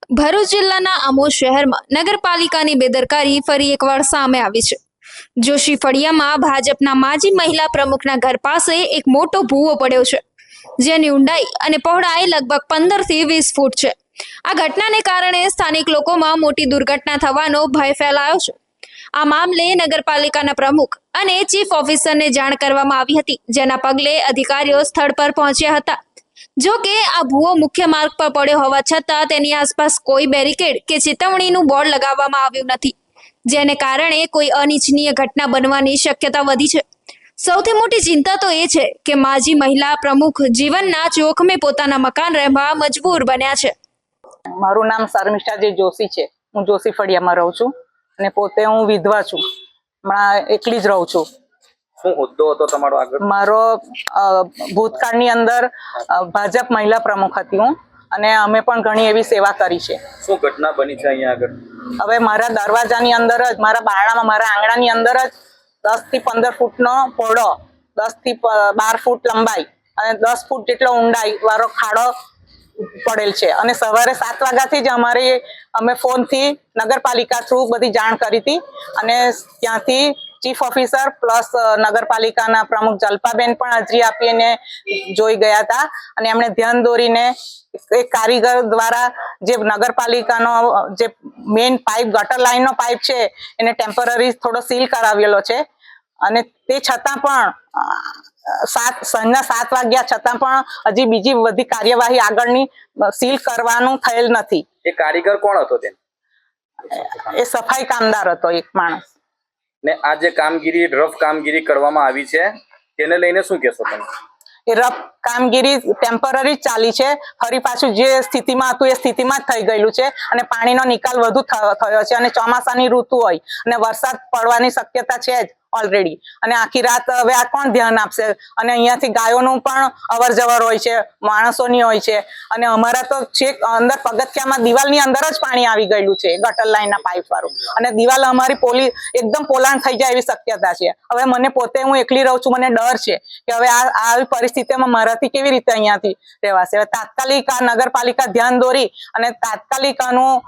ભરૂચ જિલ્લાના આમોદ શહેરમાં નગરપાલિકાની બેદરકારી ફરી એકવાર સામે આવી છે। જોશી ફળિયામાં ભાજપના માજી મહિલા પ્રમુખના ઘર પાસે એક મોટો ભૂવો પડ્યો છે, જેની ઊંડાઈ અને પહોળાઈ લગભગ 15 થી 20 ફૂટ છે। આ ઘટનાને કારણે સ્થાનિક લોકોમાં મોટી દુર્ઘટના થવાનો ભય ફેલાયો છે। આ મામલે નગરપાલિકાના પ્રમુખ અને ચીફ ઓફિસરને જાણ કરવામાં આવી હતી, જેના પગલે અધિકારીઓ સ્થળ પર પહોંચ્યા હતા। જો કે આ ભૂવો મુખ્ય માર્ગ પર પડ્યો હોવા છતાં તેની આસપાસ કોઈ બેરિકેડ કે ચેતવણીનું બોર્ડ લગાવવામાં આવ્યું નથી, જેને કારણે કોઈ અનિચ્છનીય ઘટના બનવાની શક્યતા વધી છે। સૌથી મોટી ચિંતા તો એ છે કે માજી મહિલા પ્રમુખ જીવનના જોખમે પોતાના મકાન રહેવા મજબૂર બન્યા છે। મારું નામ શર્મિષ્ઠા જોશી છે। હું જોશી ફળિયામાં રહું છું અને પોતે હું વિધવા છું। હમણાં એકલી જ રહું છું। શું હોદ્દો હતો તમારો આગળ? મારો ભૂતકાળની અંદર ભાજપ મહિલા પ્રમુખ હતી હું, અને અમે પણ ઘણી એવી સેવા કરી છે। શું ઘટના બની છે અહીંયા આગળ? હવે મારા દરવાજાની અંદર જ, મારા બારણામાં, મારા આંગણાની અંદર જ 10 થી 15 ફૂટનો પહોળો, 10 થી 12 ફૂટ લંબાઈ અને 10 ફૂટ જેટલો ઊંડાઈ વાળો ખાડો પડેલ છે। અને સવારે 7 વાગ્યાથી જ અમે ફોનથી નગરપાલિકા થ્રુ બધી જાણ કરી હતી, અને ત્યાંથી ચીફ ઓફિસર પ્લસ નગરપાલિકાના પ્રમુખ જલ્પાબેન પણ હાજરી આપીને જોઈ ગયા હતા, અને એમણે ધ્યાન દોરીને એક કારીગર દ્વારા જે નગરપાલિકાનો જે મેઇન પાઇપ, ગટર લાઈનનો પાઇપ છે એને ટેમ્પરરી થોડો સીલ કરાવેલો છે, અને તે છતાં પણ સાંજના 7 વાગ્યા છતાં પણ હજી બીજી બધી કાર્યવાહી આગળની સીલ કરવાનું થયેલ નથી। એ કારીગર કોણ હતો તેમ? એ સફાઈ કામદાર હતો, એક માણસ। ને આ જે કામગીરી, રફ કામગીરી કરવામાં આવી છે, તેને લઈને શું કહેશો તમે? એ રફ કામગીરી ટેમ્પરરી ચાલી છે, ફરી પાછું જે સ્થિતિમાં હતું એ સ્થિતિમાં જ થઈ ગયેલું છે, અને પાણીનો નિકાલ વધુ થયો છે, અને ચોમાસાની ઋતુ હોય અને વરસાદ પડવાની શક્યતા છે જ ઓલરેડી, અને આખી રાત હવે આ કોણ ધ્યાન આપશે? અને અહીંયાથી ગાયોનું પણ અવર જવર હોય છે, માણસોની હોય છે, અને અમારા તો છેક અંદર પગથિયામાં દિવાલની અંદર જ પાણી આવી ગયેલું છે, ગટર લાઈનના પાઇપ વાળું, અને દિવાલ અમારી એકદમ પોલાણ થઈ જાય એવી શક્યતા છે। હવે મને પોતે, હું એકલી રહું છું, મને ડર છે કે હવે આવી પરિસ્થિતિમાં મારાથી કેવી રીતે અહીંયાથી રહેવાશે। હવે તાત્કાલિક આ નગરપાલિકા ધ્યાન દોરી અને તાત્કાલિક આનું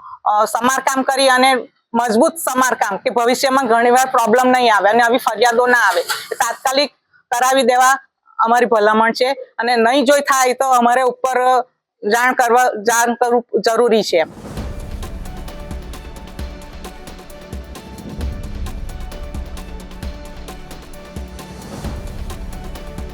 સમારકામ કરી, અને મજબૂત સમારકામ કે ભવિષ્યમાં ઘણીવાર પ્રોબ્લેમ નહીં આવે અને આવી ફરિયાદો ના આવે, તાત્કાલિક કરાવી દેવા અમારી ભલામણ છે। અને નહીં જોઈ થાય તો અમારે ઉપર જાણ કરવું જરૂરી છે।